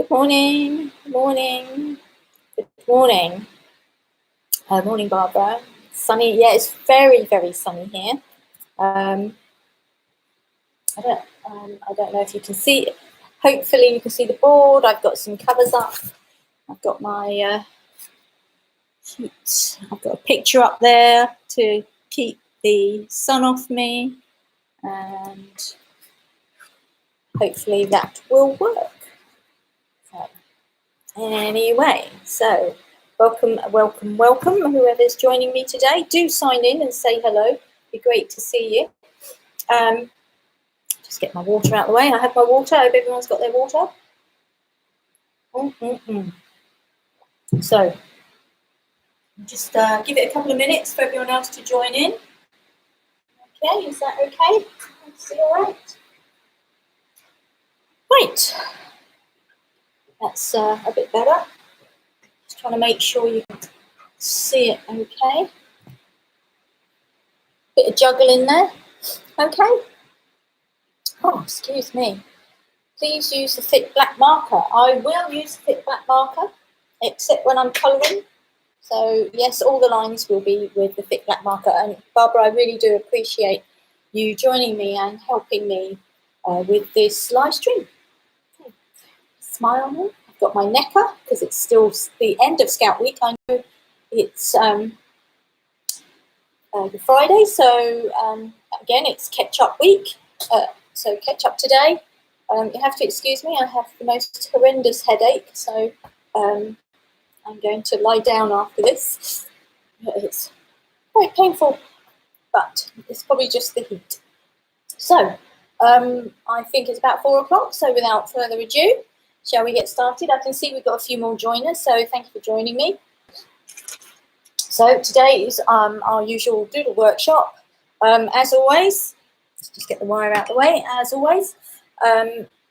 Good morning. Good morning. Good morning. Morning, Barbara. Sunny. Yeah, it's very, very sunny here. I don't know if you can see it. Hopefully you can see the board. I've got some covers up. I've got my sheet. I've got a picture up there to keep the sun off me, and hopefully that will work. So, anyway, so welcome, welcome, welcome, whoever's joining me today. Do sign in and say hello. It'd be great to see you. Just get my water out of the way. I have my water. I hope everyone's got their water. So just give it a couple of minutes for everyone else to join in. Okay, is that okay? That's all right. Right. That's a bit better. Just trying to make sure you can see it okay. Bit of juggling there. Okay. Oh, excuse me. Please use the thick black marker. I will use the thick black marker, except when I'm colouring. So, yes, all the lines will be with the thick black marker. And, Barbara, I really do appreciate you joining me and helping me with this live stream. Okay. Smile me. I've got my necker because it's still the end of Scout Week. I know it's the Friday, so again, it's Ketchup Week. So Ketchup today. You have to excuse me, I have the most horrendous headache, so I'm going to lie down after this. It's quite painful, but it's probably just the heat. So I think it's about 4 o'clock, so without further ado, shall we get started? I can see we've got a few more joiners, so thank you for joining me. So today is our usual doodle workshop. As always, let's just get the wire out of the way, as always.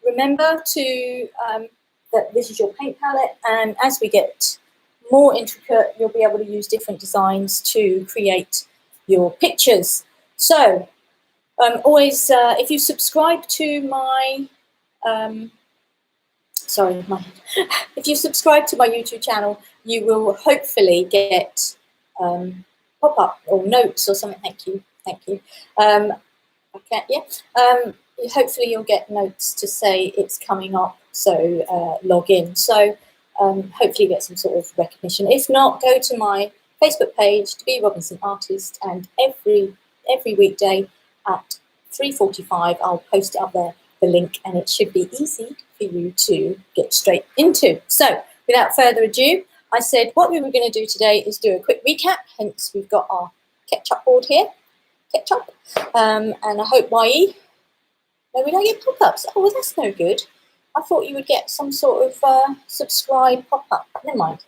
Remember to that this is your paint palette, and as we get more intricate, you'll be able to use different designs to create your pictures. So always, if you subscribe to my if you subscribe to my YouTube channel, you will hopefully get pop-up or notes or something. Thank you. Okay, yeah. Hopefully you'll get notes to say it's coming up, so log in. So hopefully get some sort of recognition. If not, go to my Facebook page, Dbee Robinson Artist, and every weekday at 3:45 I'll post it up there, the link, and it should be easy for you to get straight into. So without further ado, I said what we were going to do today is do a quick recap, hence we've got our Ketchup board here. Ketchup, and I hope YE. No, we don't get pop-ups. Oh, well, that's no good. I thought you would get some sort of subscribe pop-up. Never mind.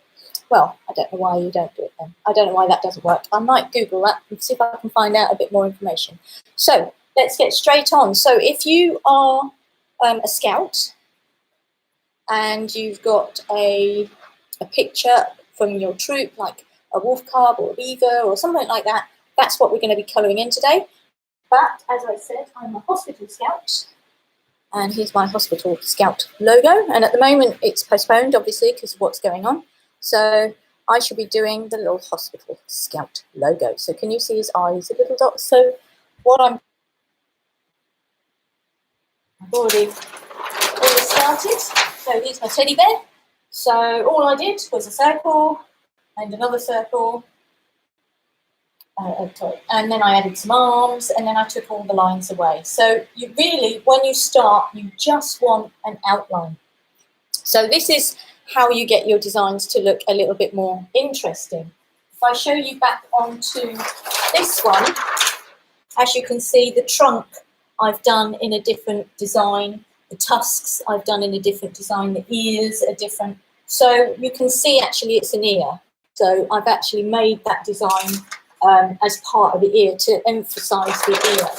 Well, I don't know why you don't do it then. I don't know why that doesn't work. I might Google that and see if I can find out a bit more information. So let's get straight on. So if you are a scout and you've got a picture from your troop, like a wolf cub or a beaver or something like that, that's what we're going to be colouring in today. But as I said, I'm a hospital scout, and here's my hospital scout logo. And at the moment, it's postponed, obviously, because of what's going on. So I shall be doing the little hospital scout logo. So can you see his eyes, the little dots? So what I've already started. So here's my teddy bear. So all I did was a circle and another circle. And then I added some arms, and then I took all the lines away. So you really, when you start, you just want an outline. So this is how you get your designs to look a little bit more interesting. If I show you back onto this one, as you can see, the trunk I've done in a different design. The tusks I've done in a different design. The ears are different. So you can see actually it's an ear. So I've actually made that design as part of the ear to emphasize the ear.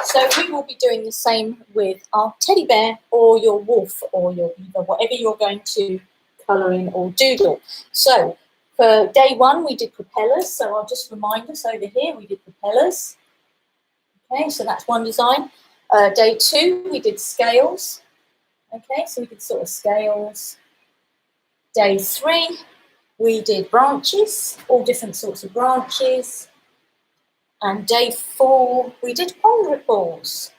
So we will be doing the same with our teddy bear or your wolf or your beaver, whatever you're going to colour in or doodle. So for day one, we did propellers. So I'll just remind us over here, we did propellers. Okay, so that's one design. Day two, we did scales. Okay, so we did sort of scales. Day 3, we did branches, all different sorts of branches. And day 4, we did pond ripples.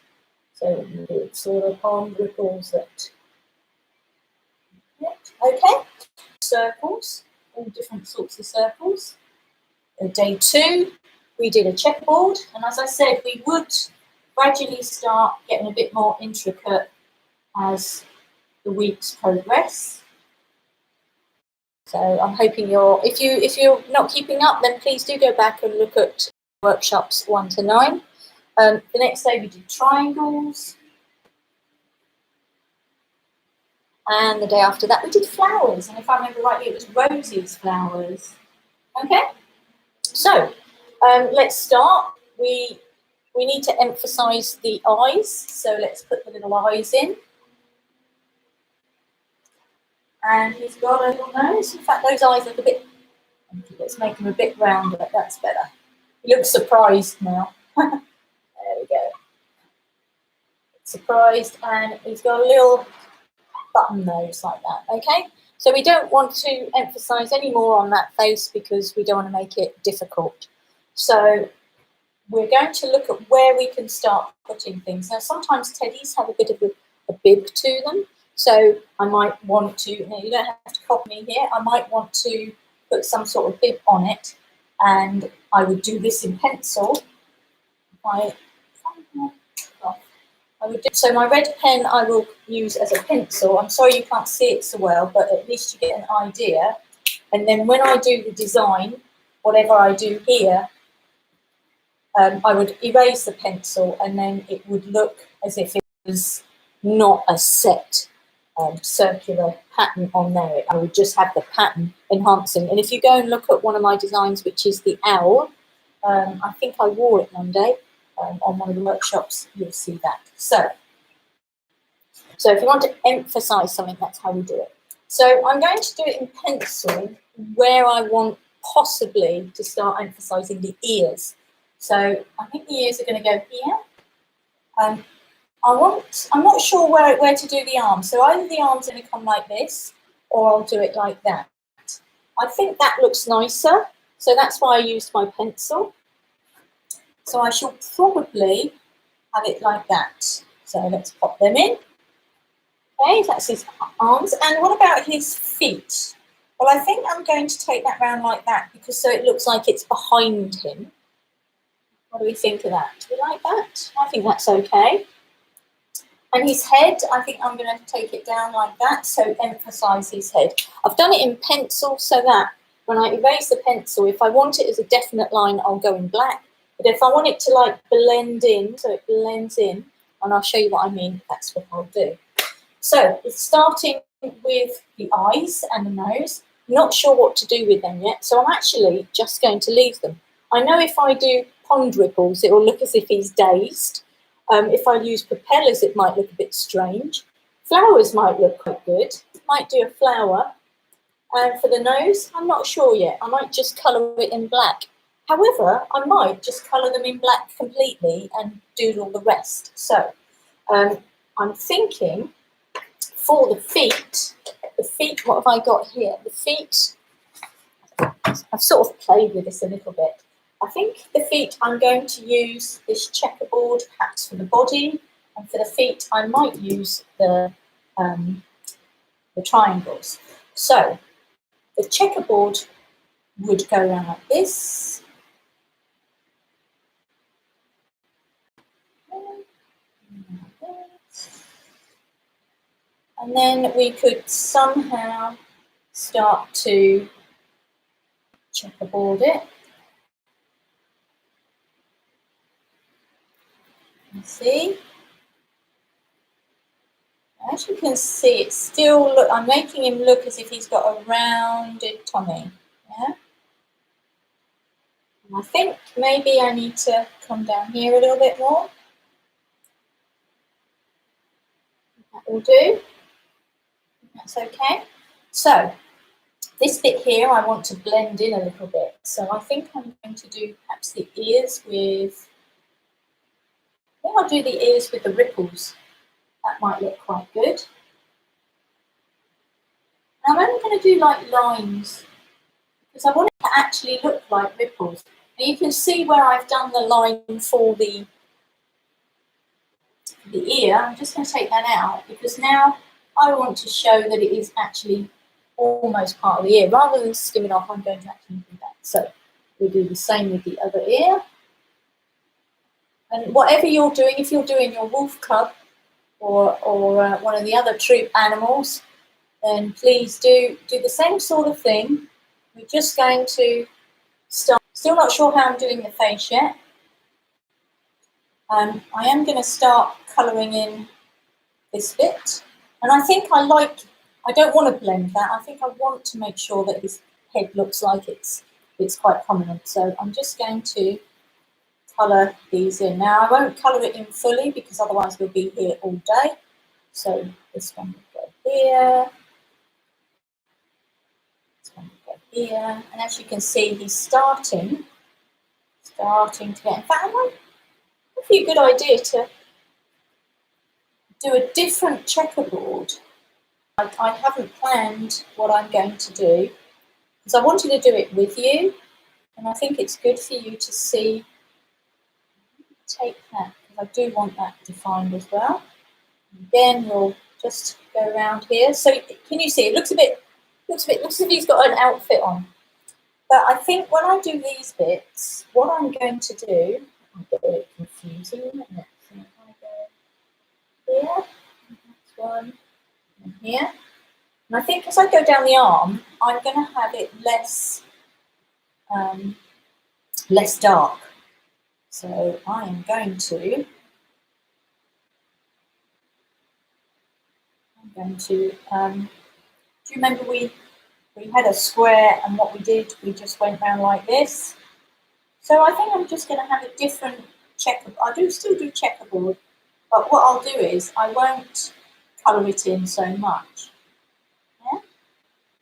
So we did sort of pond ripples that, okay, circles, all different sorts of circles. Day 2, we did a checkerboard, and as I said, we would gradually start getting a bit more intricate as the weeks progress. So I'm hoping if you're not keeping up, then please do go back and look at workshops 1 to 9. The next day we did triangles. And the day after that we did flowers. And if I remember rightly, it was Rosie's flowers. Okay? So let's start. We need to emphasise the eyes. So let's put the little eyes in. And he's got a little nose. In fact, those eyes look a bit, let's make them a bit rounder. That's better. He looks surprised now. There we go. Surprised, and he's got a little button nose like that, okay? So we don't want to emphasise any more on that face because we don't want to make it difficult. So we're going to look at where we can start putting things. Now, sometimes teddies have a bit of a bib to them. So I might want to, now you don't have to copy me here, I might want to put some sort of bib on it, and I would do this in pencil. So my red pen I will use as a pencil. I'm sorry you can't see it so well, but at least you get an idea. And then when I do the design, whatever I do here, I would erase the pencil, and then it would look as if it was not a set circular pattern on there. I would just have the pattern enhancing. And if you go and look at one of my designs, which is the owl, I think I wore it one day on one of the workshops, you'll see that. So if you want to emphasize something, that's how we do it. So I'm going to do it in pencil where I want possibly to start emphasizing the ears. So I think the ears are going to go here. I'm not sure where to do the arms. So either the arms are going to come like this, or I'll do it like that. I think that looks nicer, so that's why I used my pencil. So I shall probably have it like that. So let's pop them in. Okay, that's his arms. And what about his feet? Well, I think I'm going to take that round like that, because so it looks like it's behind him. What do we think of that? Do we like that? I think that's okay. And his head, I think I'm going to take it down like that, so emphasise his head. I've done it in pencil so that when I erase the pencil, if I want it as a definite line, I'll go in black. But if I want it to like blend in, so it blends in, and I'll show you what I mean, that's what I'll do. So it's starting with the eyes and the nose. Not sure what to do with them yet, so I'm actually just going to leave them. I know if I do pond ripples, it will look as if he's dazed. If I use propellers, it might look a bit strange. Flowers might look quite good. Might do a flower. And for the nose, I'm not sure yet. I might just colour it in black. However, I might just colour them in black completely and doodle the rest. So I'm thinking for the feet, what have I got here? The feet, I've sort of played with this a little bit. I think the feet, I'm going to use this checkerboard, perhaps for the body, and for the feet, I might use the triangles. So the checkerboard would go around like this. And then we could somehow start to checkerboard it. See? As you can see, it's still look. I'm making him look as if he's got a rounded tummy. Yeah. And I think maybe I need to come down here a little bit more. That will do. That's okay. So this bit here, I want to blend in a little bit. So I think I'm going to do perhaps the ears with. I think I'll do the ears with the ripples. That might look quite good. I'm only going to do like lines because I want it to actually look like ripples. And you can see where I've done the line for the ear. I'm just going to take that out because now I want to show that it is actually almost part of the ear. Rather than skim it off, I'm going to actually do that. So we'll do the same with the other ear. And whatever you're doing, if you're doing your wolf cub or one of the other troop animals, then please do the same sort of thing. We're just going to start. Still not sure how I'm doing the face yet. I am going to start colouring in this bit. And I think I don't want to blend that. I think I want to make sure that his head looks like it's quite prominent. So I'm just going to colour these in. Now I won't colour it in fully because otherwise we'll be here all day. So this one will go here. This one will go here. And as you can see, he's starting to get. In fact, it might be a good idea to do a different checkerboard. I haven't planned what I'm going to do because I wanted to do it with you, and I think it's good for you to see. Take that because I do want that defined as well. And then we'll just go around here. So can you see? It looks as if he's got an outfit on. But I think when I do these bits, what I'm going to do, I'll get a bit confusing, isn't it? So if I go here, next one, and here. And I think as I go down the arm, I'm going to have it less dark. So I am going to, do you remember we had a square and what we did, we just went round like this. So I think I'm just going to have a different checkerboard. I still do checkerboard, but what I'll do is I won't colour it in so much. Yeah?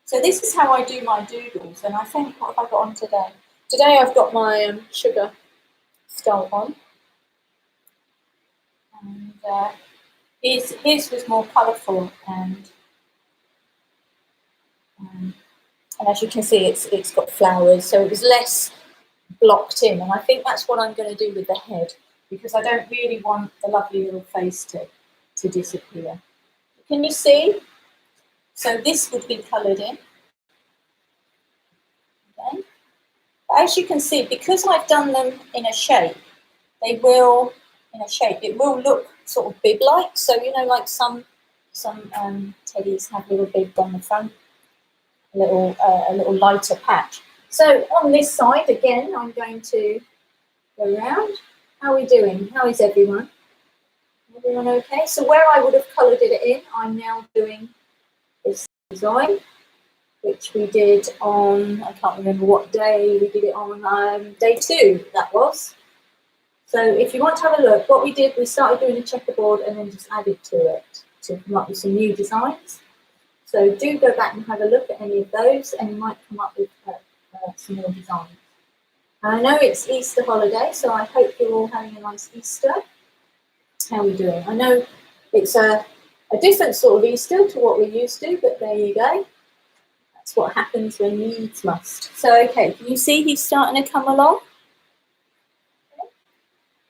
So this is how I do my doodles, and I think, what have I got on today? Today I've got my sugar skull on. And his was more colourful, and as you can see, it's got flowers, so it was less blocked in. And I think that's what I'm going to do with the head, because I don't really want the lovely little face to disappear. Can you see? So this would be coloured in. Okay. As you can see, because I've done them in a shape, it will look sort of bib-like. So, you know, like some teddies have little bib on the front, a little lighter patch. So on this side, again, I'm going to go around. How are we doing? How is everyone? Everyone okay? So where I would have coloured it in, I'm now doing this design, which we did on, I can't remember what day we did it on, day 2 that was. So if you want to have a look, what we did, we started doing a checkerboard and then just added to it to come up with some new designs. So do go back and have a look at any of those, and you might come up with some more designs. I know it's Easter holiday, so I hope you're all having a nice Easter. How are we doing? I know it's a different sort of Easter to what we're used to, but there you go. That's what happens when needs must. So, okay, can you see he's starting to come along?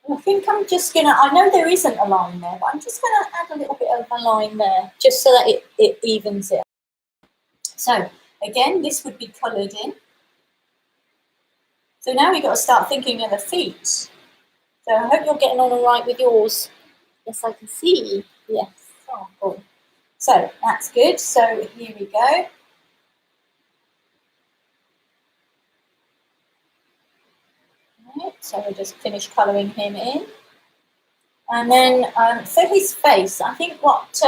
I think I'm just going to, I know there isn't a line there, but I'm just going to add a little bit of a line there, just so that it evens it. So, again, this would be coloured in. So now we've got to start thinking of the feet. So I hope you're getting on all right with yours. Yes, I can see. Yes. Oh, cool. So that's good. So here we go. Right, so we'll just finish colouring him in. And then for his face, I think what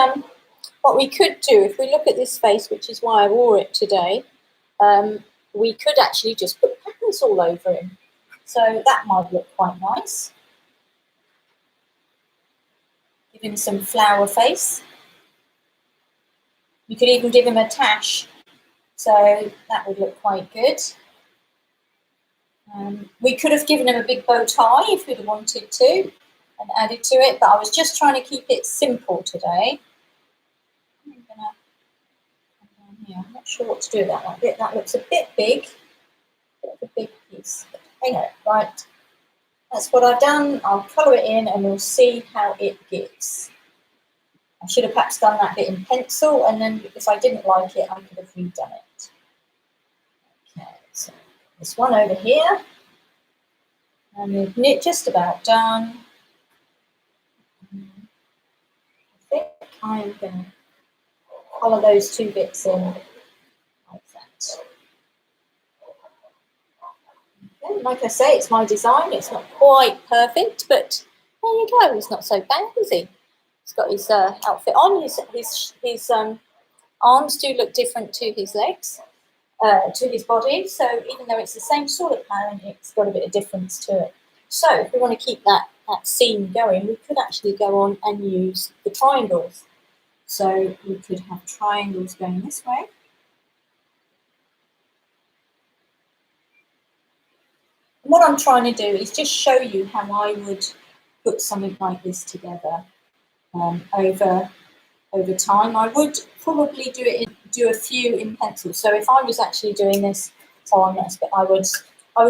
we could do, if we look at this face, which is why I wore it today, we could actually just put patterns all over him. So that might look quite nice. Give him some flower face. You could even give him a tash. So that would look quite good. We could have given him a big bow tie if we'd wanted to and added to it, but I was just trying to keep it simple today. I'm going to come down Yeah, I'm not sure what to do about that bit. That looks a bit big, bit of a big piece. But anyway, right, that's what I've done. I'll colour it in and we'll see how it gives. I should have perhaps done that bit in pencil, and then if I didn't like it, I could have redone it. Okay, so this one over here, and we've knit just about done. I think I'm going to colour those two bits in like that. Okay, like I say, it's my design. It's not quite perfect, but there you go. He's not so bad, is he? He's got his outfit on. His arms do look different to his legs, to his body. So even though it's the same sort of pattern, it's got a bit of difference to it. So if we want to keep that seam going, we could actually go on and use the triangles. So we could have triangles going this way. And what I'm trying to do is just show you how I would put something like this together over time. I would probably do a few in pencil. So if I was actually doing this on this, but I would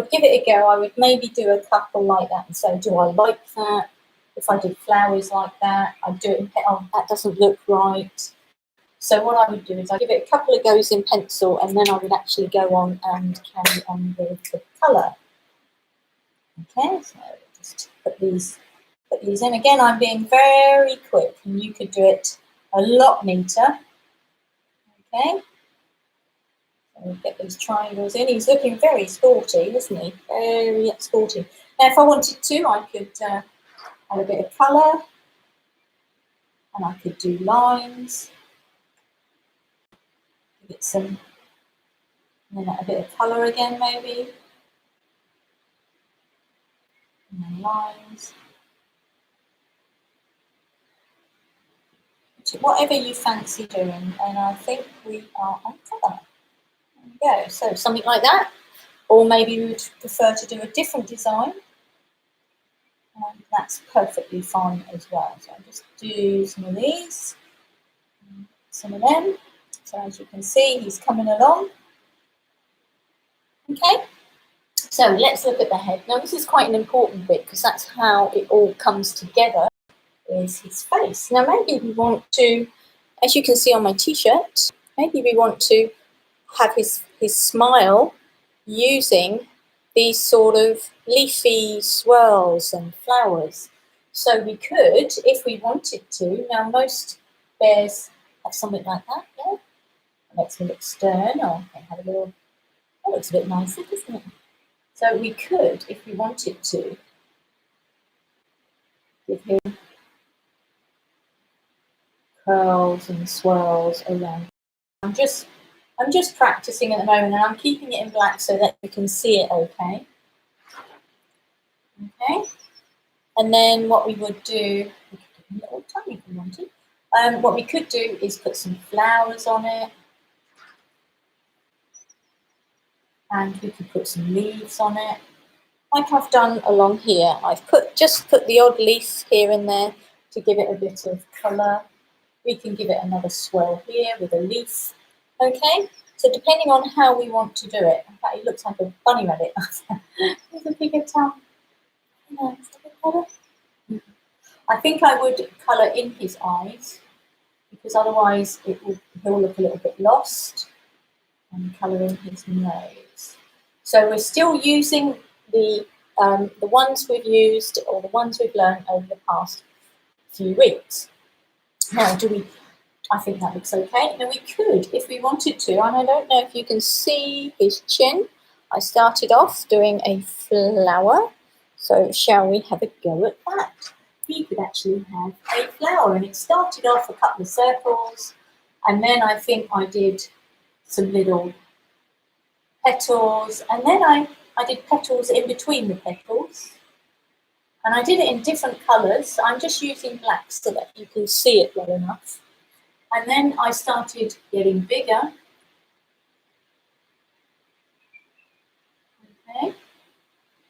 give it a go. I would maybe do a couple like that and say, do I like that? If I did flowers like that, I'd do it in pencil. Oh, that doesn't look right. So what I would do is I'd give it a couple of goes in pencil, and then I would actually go on and carry on with the colour. Okay, so just put these in. Again, I'm being very quick, and you could do it a lot neater. Okay, so we'll get these triangles in. He's looking very sporty, isn't he? Very sporty. Now, if I wanted to, I could add a bit of colour, and I could do lines. Give it some, and then a bit of colour again, maybe. And then lines. Whatever you fancy doing, and I think we are on colour. There we go. So something like that, or maybe you would prefer to do a different design, and that's perfectly fine as well. So I'll just do some of these, some of them. So as you can see, he's coming along. Okay, so let's look at the head. Now this is quite an important bit because that's how it all comes together, is his face. Now maybe we want to, as you can see on my t-shirt, maybe we want to have his smile using these sort of leafy swirls and flowers. So we could, if we wanted to, now most bears have something like that, yeah? It makes me look stern, or they have a little, that looks a bit nicer, doesn't it? So we could, if we wanted to, give him curls and swirls around. I'm just practicing at the moment, and I'm keeping it in black so that you can see it okay. Okay, and then what we would do, we could give him a little tummy if we wanted. What we could do is put some flowers on it, and we could put some leaves on it, like I've done along here. I've just put the odd leaf here and there to give it a bit of colour. We can give it another swirl here with a leaf. Okay, so depending on how we want to do it. In fact, it looks like a bunny rabbit. There's a bigger tongue. I think I would colour in his eyes, because otherwise he'll look a little bit lost, and colour in his nose. So we're still using the ones we've used, or the ones we've learned over the past few weeks. Now, I think that looks okay. Now we could, if we wanted to, and I don't know if you can see his chin. I started off doing a flower, so shall we have a go at that? He could actually have a flower, and it started off a couple of circles, and then I think I did some little petals, and then I did petals in between the petals, and I did it in different colours. I'm just using black so that you can see it well enough. And then I started getting bigger. Okay.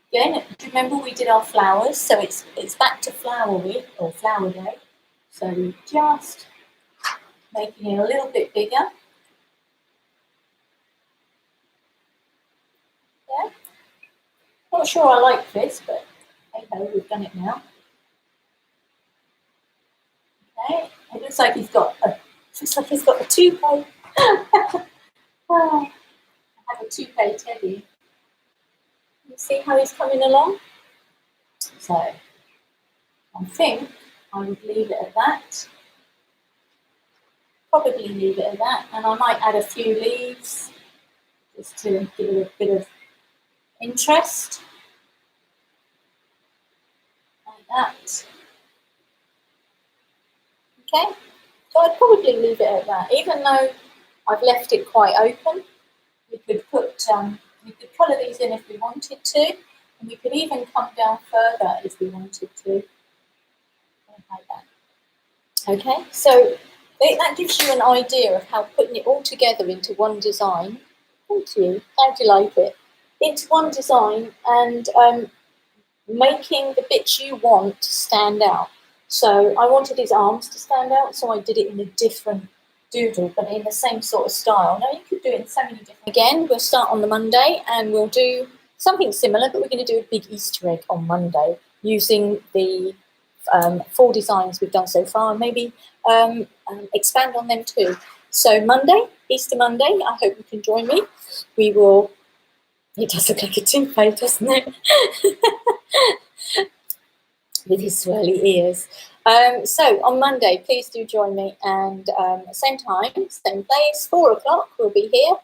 Again, do you remember we did our flowers? So it's back to flower week, or flower day. So we're just making it a little bit bigger. Yeah. Not sure I like this, but hey ho, we've done it now. Okay. It looks like he's got a toupee. Oh, I have a toupee Teddy. You see how he's coming along? So I think I would leave it at that. Probably leave it at that, and I might add a few leaves just to give it a bit of interest, like that. Okay, so I'd probably leave it at that, even though I've left it quite open. We could we could colour these in if we wanted to, and we could even come down further if we wanted to, like that. Okay, so that gives you an idea of how putting it all together into one design. Thank you. How do you like it? Into one design and making the bits you want to stand out. So I wanted his arms to stand out, so I did it in a different doodle, but in the same sort of style. Now you could do it in so many different. Again, we'll start on the Monday and we'll do something similar, but we're going to do a big Easter egg on Monday using the 4 designs we've done so far, and maybe expand on them too. So Monday, Easter Monday, I hope you can join me. We will. It does look like a toupee, doesn't it? With his swirly ears. So on Monday, please do join me, and same time, same place, 4 o'clock, we'll be here.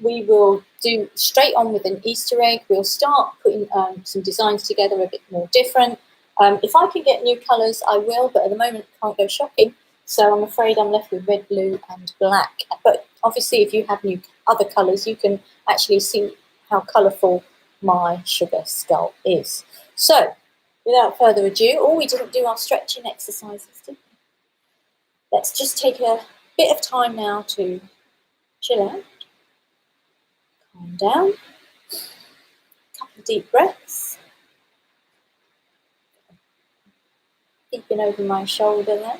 We will do straight on with an Easter egg. We'll start putting some designs together a bit more different. If I can get new colours, I will, but at the moment I can't go shopping, so I'm afraid I'm left with red, blue and black. But obviously if you have new other colours, you can actually see how colourful my sugar skull is. So without further ado, we didn't do our stretching exercises, did we? Let's just take a bit of time now to chill out, calm down, a couple of deep breaths, peeping over my shoulder there.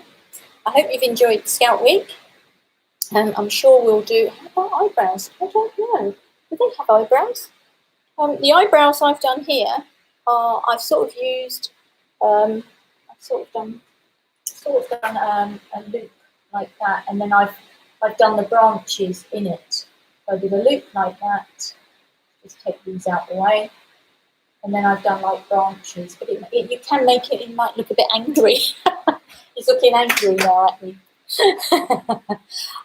I hope you've enjoyed Scout Week. I'm sure we'll do. How about eyebrows? I don't know. Do they have eyebrows? The eyebrows I've done here are I've sort of used. I've sort of done a loop like that, and then I've done the branches in it. So I did a loop like that. Just take these out the way, and then I've done like branches. But you can make it. It might look a bit angry. He's looking angry now at me.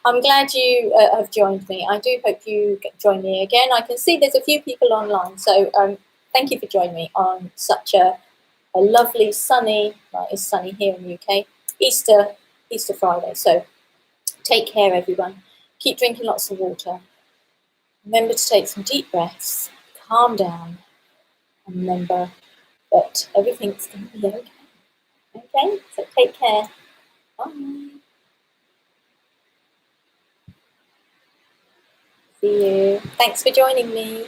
I'm glad you have joined me. I do hope you join me again. I can see there's a few people online, so thank you for joining me on such a lovely sunny, well, it's sunny here in the UK, Easter Friday. So take care, everyone. Keep drinking lots of water. Remember to take some deep breaths, calm down, and remember that everything's going to be okay. Okay, so take care. Bye. See you. Thanks for joining me.